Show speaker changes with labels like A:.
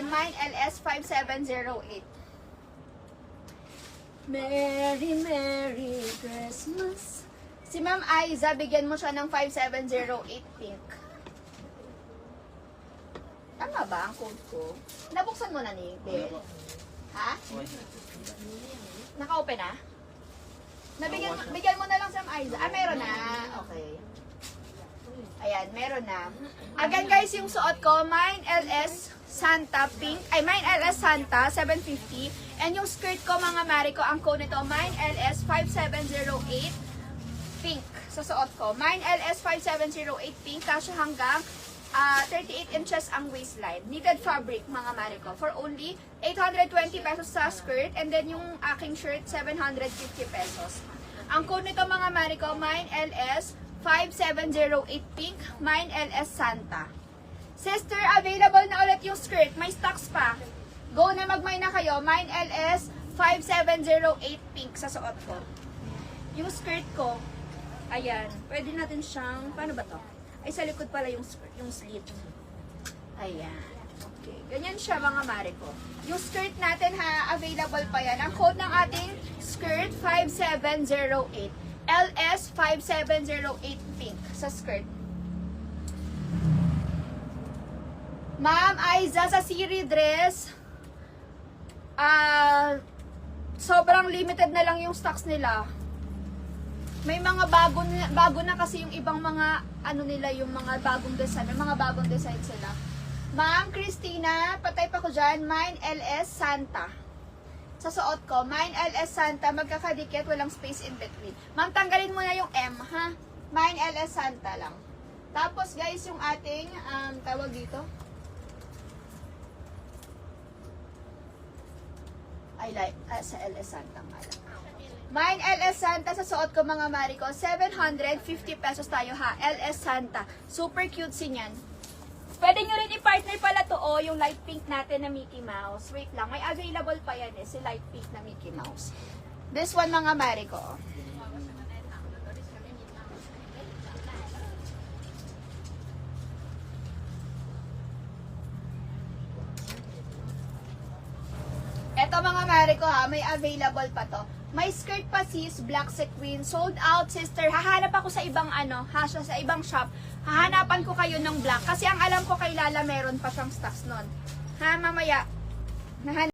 A: mine LS5708. Merry, Merry Christmas. Si Ma'am Aiza, bigyan mo siya ng 5708 pink. Tama ba ang code ko? Nabuksan mo na ni Bel? Ha? Naka-open na? Bigyan mo na lang sa Ma'am Aiza. Ah, meron na. Okay. Ayan, meron na. Again guys, yung suot ko, mine LS Santa pink. Ay, mine LS Santa 750. And yung skirt ko, mga mare ko, ang code nito, mine LS 5708 pink. Sa suot ko. Mine LS 5708 pink. Kasya hanggang 38 inches ang waistline. Knitted fabric, mga mare ko. For only 820 pesos sa skirt. And then yung aking shirt, 750 pesos. Ang code nito, mga mare ko, mine LS 5708 pink, mine LS Santa. Sister, available na ulit yung skirt. May stocks pa. Go na magmay na kayo. Mine LS 5708 pink sa suot ko. Yung skirt ko, ayan. Pwede natin siyang, paano ba to? Ay, sa likod pala yung skirt, yung slit. Ayan. Okay. Ganyan siya, mga mare ko. Yung skirt natin ha, available pa yan. Ang code ng ating skirt, 5708. LS 5708 pink sa skirt. Ma'am Aiza, sa Siri dress, sobrang limited na lang yung stocks nila. May mga bago na kasi yung ibang mga ano nila, yung mga bagong design. May mga bagong design sila. Ma'am Christina, patay pa ko dyan, mine LS Santa. Sa suot ko, mine LS Santa, magkakadikit, walang space in between. Ma'am, tanggalin mo na yung M, ha? Mine LS Santa lang. Tapos, guys, yung ating, tawag dito. Sa LS Santa nga lang. Mine LS Santa, sa suot ko, mga mari ko, 750 pesos tayo, ha? LS Santa. Super cute niyan. Pwede nyo rin i-partner pala to, yung light pink natin na Mickey Mouse. Wait lang, may available pa yan si light pink na Mickey Mouse. This one, mga mare ko. Eto, mga mare ko ha, may available pa to. May skirt pa sis, black sequin, sold out sister. Hahanap ako sa ibang sa ibang shop. Hahanapan ko kayo ng black kasi ang alam ko kay Lala meron pa siyang stocks nun. Ha, mamaya.